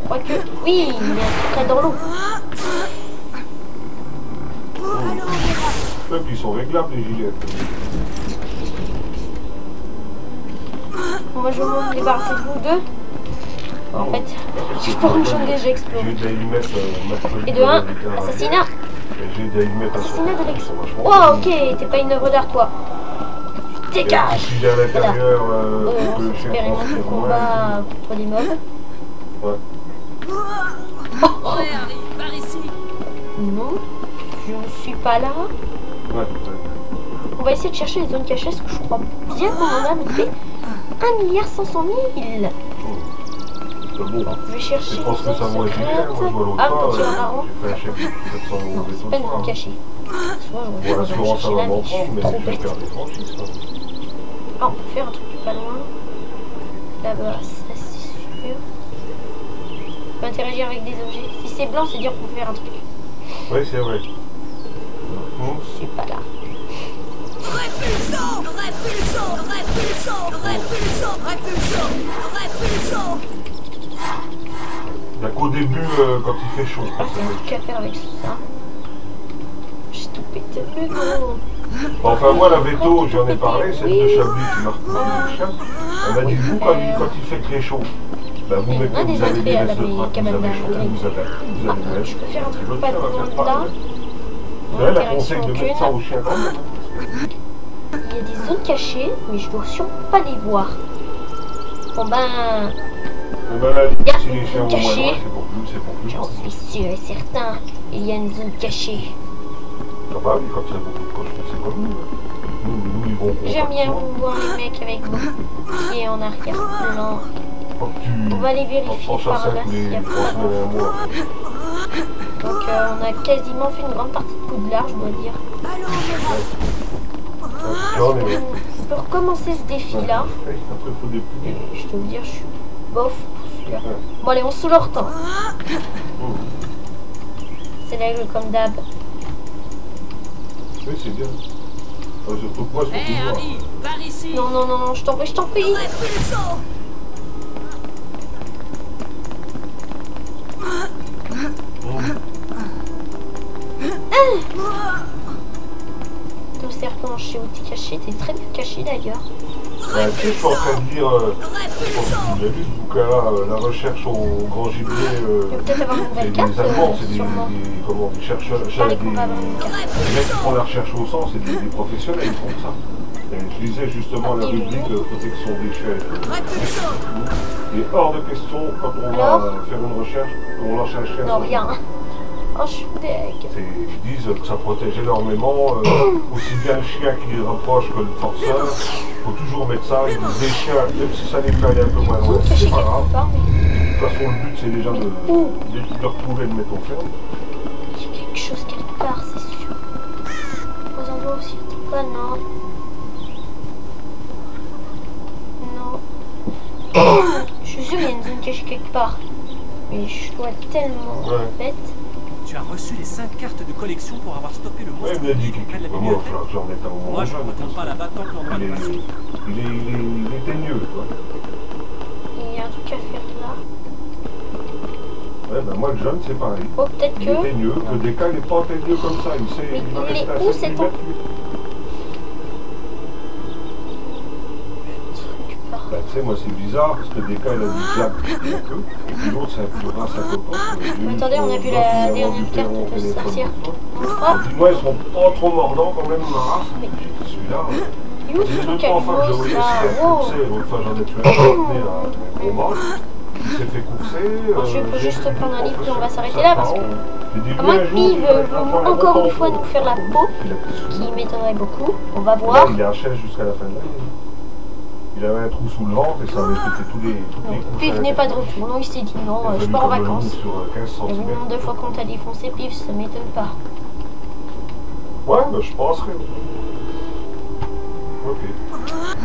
[SPEAKER 1] Je crois que. Oui, il y a un truc là dans l'eau.
[SPEAKER 6] Et puis ils sont réglables les gilets.
[SPEAKER 1] Bon, moi je vais me débarrasser de vous deux. En fait, je pour une chambre déjà explosée.
[SPEAKER 6] J'ai déjà y mettre mercredi.
[SPEAKER 1] Et de 1, assassinat.
[SPEAKER 6] J'ai déjà y mettre
[SPEAKER 1] Assassinat de l'ex. Oh, ok, t'es pas une œuvre d'art, toi. Dégage.
[SPEAKER 6] Si il est à l'intérieur,
[SPEAKER 1] On expérimente le combat contre des mobs.
[SPEAKER 6] Ouais.
[SPEAKER 3] Par ici.
[SPEAKER 1] Non, je ne suis pas là.
[SPEAKER 6] Ouais.
[SPEAKER 1] On va essayer de chercher les zones cachées, parce que je crois bien qu'on en a noté 1,5 milliard.
[SPEAKER 6] Bon.
[SPEAKER 1] Je vais chercher
[SPEAKER 6] Je pense
[SPEAKER 1] les
[SPEAKER 6] que ça
[SPEAKER 1] zones
[SPEAKER 6] va être
[SPEAKER 1] secrètes.
[SPEAKER 6] bien. Moi, je vois l'autre
[SPEAKER 1] Ah,
[SPEAKER 6] pas,
[SPEAKER 1] petit marron.
[SPEAKER 6] j'ai fait un chèque de 700 €
[SPEAKER 1] Non,
[SPEAKER 6] des
[SPEAKER 1] c'est pas une zone
[SPEAKER 6] soirs.
[SPEAKER 1] cachée. Souvent,
[SPEAKER 6] Bon,
[SPEAKER 1] je vais
[SPEAKER 6] l'assurance, ça
[SPEAKER 1] chercher
[SPEAKER 6] va
[SPEAKER 1] là,
[SPEAKER 6] m'en
[SPEAKER 1] mais je
[SPEAKER 6] prendre,
[SPEAKER 1] suis
[SPEAKER 6] mais
[SPEAKER 1] trop
[SPEAKER 6] je vais
[SPEAKER 1] bête.
[SPEAKER 6] faire des franchises. Quoi.
[SPEAKER 1] Ah, on peut faire un truc pas loin. Là-bas, ça c'est sûr. On peut interagir avec des objets. Si c'est blanc, c'est dire qu'on peut faire un truc.
[SPEAKER 6] Oui, c'est vrai.
[SPEAKER 1] Je suis pas là.
[SPEAKER 6] Il n'y a qu'au début, quand il fait chaud.
[SPEAKER 1] Ah, c'est un truc à faire avec ça. J'ai tout pété le dos.
[SPEAKER 6] Bon, enfin, moi, la veto, j'en ai parlé, celle de Chablis qui m'a recommandé le chien. Elle m'a dit, vous, quand il fait très chaud, bah, vous mettez,
[SPEAKER 1] on a des
[SPEAKER 6] vous avez
[SPEAKER 1] entrées
[SPEAKER 6] des
[SPEAKER 1] à
[SPEAKER 6] restes de
[SPEAKER 1] la
[SPEAKER 6] trappe, vous
[SPEAKER 1] cabane
[SPEAKER 6] avez chaud,
[SPEAKER 1] d'Angleterre.
[SPEAKER 6] vous avez
[SPEAKER 1] Ah,
[SPEAKER 6] mettre.
[SPEAKER 1] je peux faire un truc pas loin de là.
[SPEAKER 6] Elle, elle
[SPEAKER 1] Interaction
[SPEAKER 6] conseille de mettre ça
[SPEAKER 1] aucune.
[SPEAKER 6] au chien quand même.
[SPEAKER 1] Il y a des zones cachées, mais je dois sûrement pas les voir. Bon ben,
[SPEAKER 6] Mais ben, là,
[SPEAKER 1] Y a
[SPEAKER 6] si les chiens
[SPEAKER 1] une
[SPEAKER 6] vont moins
[SPEAKER 1] cachée.
[SPEAKER 6] loin, c'est pour plus
[SPEAKER 1] j'en
[SPEAKER 6] tard.
[SPEAKER 1] suis sûr et certain, il y a une zone cachée.
[SPEAKER 6] Ah bah oui, quand il y a beaucoup de cochons, c'est comme nous. Nous, ils vont
[SPEAKER 1] J'aime bien voir les mecs avec beaucoup de pieds en arrière-plan.
[SPEAKER 6] Quand tu
[SPEAKER 1] On va les vérifier
[SPEAKER 6] en
[SPEAKER 1] par
[SPEAKER 6] chasses
[SPEAKER 1] là
[SPEAKER 6] avec
[SPEAKER 1] s'il y a
[SPEAKER 6] les 3
[SPEAKER 1] pas.
[SPEAKER 6] semaines et un mois.
[SPEAKER 1] Donc on a quasiment fait une grande partie de Poudlard, je dois dire.
[SPEAKER 6] J'en ai.
[SPEAKER 1] On peut recommencer ce défi-là.
[SPEAKER 6] Après, il faut des poules.
[SPEAKER 1] Et je dois vous dire, je suis bof pour celui-là. Bon allez, on se leur temps. C'est l'aigle comme d'hab.
[SPEAKER 6] Oui, c'est bien. Surtout que moi, c'est pour tout voir.
[SPEAKER 3] Harry, par ici.
[SPEAKER 1] Non, non, non, non, je t'en prie, je t'en prie. Le serpent chez Outil caché, t'es très bien caché d'ailleurs.
[SPEAKER 6] Ouais, tu sais, je suis en train de lire, je pense que vous avez lu ce bouquin-là, La recherche au grand gibier.
[SPEAKER 1] Il va peut-être avoir une
[SPEAKER 6] C'est
[SPEAKER 1] nouvelle
[SPEAKER 6] des
[SPEAKER 1] carte,
[SPEAKER 6] Allemands, c'est
[SPEAKER 1] sûrement.
[SPEAKER 6] des chercheurs,
[SPEAKER 1] Je parlais qu'on va avoir une carte.
[SPEAKER 6] les mecs qui font la recherche au sang, c'est des professionnels, ils font ça. Et je lisais justement la rubrique de protection des chiens. Il est hors de question, quand on va faire une recherche, on lâche un chien.
[SPEAKER 1] Non, rien. Oh, je suis deg.
[SPEAKER 6] Ils disent que ça protège énormément, aussi bien le chien qui les rapproche que le forceur. Il faut toujours mettre ça. Ils disent les chiens, même si ça les fait aller un peu moins loin,
[SPEAKER 1] Caché
[SPEAKER 6] c'est pas grave.
[SPEAKER 1] quelque part, mais
[SPEAKER 6] De toute façon, le but c'est déjà de le retrouver et de mettre au ferme.
[SPEAKER 1] il y a quelque chose quelque part, c'est sûr. Aux endroits aussi, pas non. Non. Je suis sûre qu'il y a une zone cachée quelque part. Mais je dois tellement bête.
[SPEAKER 4] Tu as reçu les 5 cartes de collection pour avoir stoppé le
[SPEAKER 6] Ouais,
[SPEAKER 4] monstre
[SPEAKER 6] il m'a dit
[SPEAKER 4] près de la
[SPEAKER 6] qu'il
[SPEAKER 4] bibliothèque.
[SPEAKER 6] j'en mette un au
[SPEAKER 4] Moi,
[SPEAKER 6] moins
[SPEAKER 4] je ne retourne pas là-bas tant que l'endroit n'est pas sûr.
[SPEAKER 6] Il est teigneux, quoi.
[SPEAKER 1] Il y a un truc à faire là.
[SPEAKER 6] Ouais, ben moi, le jeune, c'est pareil.
[SPEAKER 1] Oh, peut-être
[SPEAKER 6] Il
[SPEAKER 1] que.
[SPEAKER 6] est teigneux, le décal n'est pas teigneux comme ça. Il sait,
[SPEAKER 1] Mais
[SPEAKER 6] il va
[SPEAKER 1] il est
[SPEAKER 6] rester à
[SPEAKER 1] où,
[SPEAKER 6] 7
[SPEAKER 1] cet
[SPEAKER 6] mm. Ben, tu sais, moi, c'est bizarre parce que le décal, il a dit Jack, et puis l'autre, c'est un peu ras à coton.
[SPEAKER 1] Mais attendez, on a vu la dernière carte de sorcière. Ah,
[SPEAKER 6] Dis-moi, ils sont pas trop mordants quand même, ma race. Celui-là.
[SPEAKER 1] il est où ce
[SPEAKER 6] Les deux,
[SPEAKER 1] truc à
[SPEAKER 6] trois fois que je
[SPEAKER 1] l'os
[SPEAKER 6] voyais
[SPEAKER 1] là?
[SPEAKER 6] s'il a
[SPEAKER 1] Oh.
[SPEAKER 6] coursé, l'autre fois j'en ai tué un porté là, au mort. Il s'est fait courser.
[SPEAKER 1] Je peux
[SPEAKER 6] j'ai
[SPEAKER 1] juste
[SPEAKER 6] dit,
[SPEAKER 1] prendre un livre puis on va
[SPEAKER 6] ça
[SPEAKER 1] s'arrêter
[SPEAKER 6] part,
[SPEAKER 1] là parce que.
[SPEAKER 6] j'ai dit,
[SPEAKER 1] À
[SPEAKER 6] lui,
[SPEAKER 1] moins
[SPEAKER 6] un
[SPEAKER 1] que
[SPEAKER 6] jour,
[SPEAKER 1] Yves
[SPEAKER 6] il va
[SPEAKER 1] veut
[SPEAKER 6] faire un
[SPEAKER 1] encore
[SPEAKER 6] bon
[SPEAKER 1] une fois
[SPEAKER 6] temps.
[SPEAKER 1] nous faire la peau,
[SPEAKER 6] Il a pris
[SPEAKER 1] qui
[SPEAKER 6] soin.
[SPEAKER 1] m'étonnerait beaucoup.
[SPEAKER 6] Là, il est à chaise jusqu'à la fin de l'année.
[SPEAKER 1] On va voir.
[SPEAKER 6] Là, il est à chaise jusqu'à la fin de l'année. Il avait un trou sous le ventre et ça avait pété tous les coups.
[SPEAKER 1] Puis il venait pas de retour, donc il s'est dit non, je pars en vacances.
[SPEAKER 6] Sur 15
[SPEAKER 1] Il y a
[SPEAKER 6] cm.
[SPEAKER 1] le nombre de fois qu'on t'a défoncé, pif, ça m'étonne pas.
[SPEAKER 6] Ouais, bah je penserais. Ok.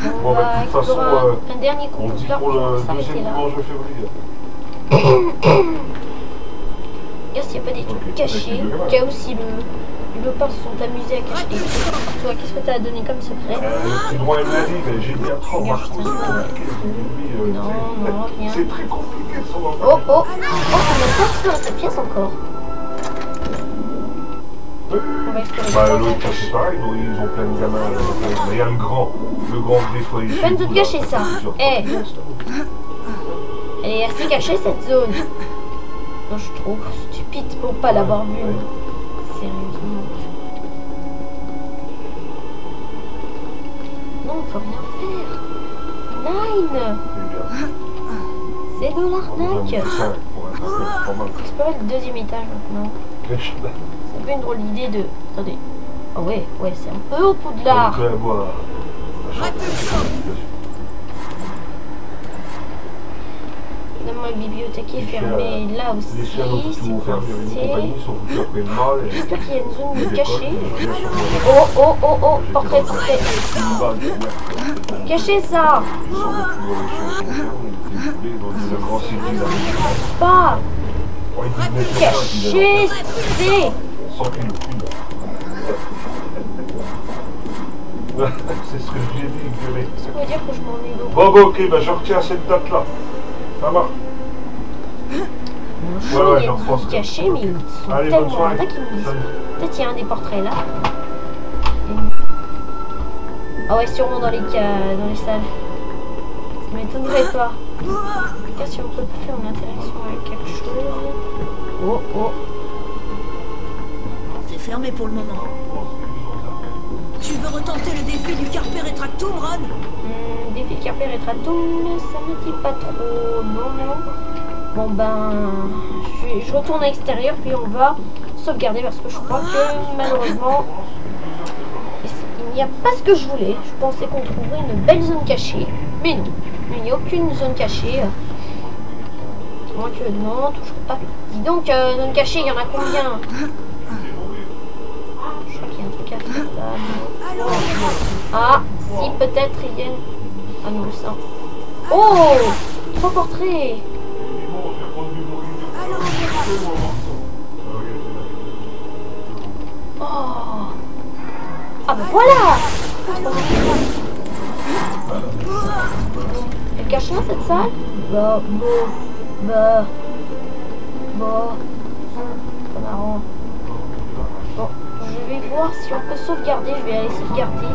[SPEAKER 1] On
[SPEAKER 6] Bon, bah,
[SPEAKER 1] va
[SPEAKER 6] de toute façon,
[SPEAKER 1] un dernier coup
[SPEAKER 6] on
[SPEAKER 1] de
[SPEAKER 6] dit
[SPEAKER 1] fleur,
[SPEAKER 6] pour
[SPEAKER 1] puis on
[SPEAKER 6] le
[SPEAKER 1] va s'arrêter
[SPEAKER 6] deuxième
[SPEAKER 1] là.
[SPEAKER 6] dimanche de février.
[SPEAKER 1] Regarde s'il n'y a pas des trucs
[SPEAKER 6] Ok,
[SPEAKER 1] cachés,
[SPEAKER 6] avec
[SPEAKER 1] au cas où si les lopins se sont amusés à cacher des trucs. Toi, qu'est-ce que t'as donné comme secret?
[SPEAKER 6] Le petit droit, il m'a dit, mais j'ai dit à 30
[SPEAKER 1] Regarde,
[SPEAKER 6] marches, c'est
[SPEAKER 1] putain,
[SPEAKER 6] compliqué.
[SPEAKER 1] non, rien.
[SPEAKER 6] C'est très compliqué de s'en
[SPEAKER 1] Oh, oh, oh, on a pas dans cette pièce encore. On va explorer
[SPEAKER 6] Bah,
[SPEAKER 1] le
[SPEAKER 6] l'autre, c'est pareil, ils ont plein de gamins. Mais il y a le grand, des fois, il
[SPEAKER 1] Plein de trucs cachés, ça. Eh. Elle est assez cachée, cette zone. Non, je suis trop stupide pour pas l'avoir vue. Sérieusement. Non, on peut rien faire. Nine. C'est de l'arnaque. Explorer le deuxième étage maintenant. C'est un peu une drôle d'idée de... Attendez. Ah ouais, c'est un peu au Poudlard. Ma bibliothèque est fermée là aussi.
[SPEAKER 6] Les chiens qui vont faire une compagnie sont foutus après le mal.
[SPEAKER 1] J'espère qu'il y a une zone cachée. Oh, portrait. Cachez ça. Pas. Cachez. C'est.
[SPEAKER 6] C'est ce que j'ai dit, violet.
[SPEAKER 1] Ça veut dire que je m'en ai beaucoup.
[SPEAKER 6] Bon, ok, bah je retiens cette date-là. Ça marche.
[SPEAKER 1] Ouais, je repense. Cachés, mais ils sont tellement là qu'ils me disent. Peut-être qu'il y a un des portraits là. Ah ouais, sûrement dans les salles. Ça m'étonnerait pas. Regarde si on peut pas faire une interaction avec quelque chose. Oh.
[SPEAKER 7] C'est fermé pour le moment. Tu veux retenter le défi du Carpe Retractum, Ron?
[SPEAKER 1] Défi Carpe Retractum, ça me dit pas trop. Non. Bon ben, je retourne à l'extérieur puis on va sauvegarder parce que je crois que malheureusement il n'y a pas ce que je voulais. Je pensais qu'on trouverait une belle zone cachée, mais non, il n'y a aucune zone cachée. Moi que non, toujours pas. Dis donc, zone cachée, il y en a combien? Je crois qu'il y a un truc à faire là. Ah, si peut-être il y a... Ah non, ça. Oh, 3 portraits. Oh. Ah bah voilà. Elle cache rien cette salle? Bah. Pas marrant. Bon, je vais voir si on peut sauvegarder. Je vais aller sauvegarder.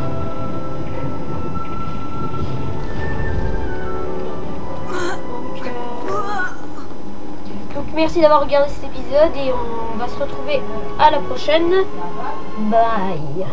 [SPEAKER 1] Donc merci d'avoir regardé cet épisode et on va se retrouver à la prochaine. Bye.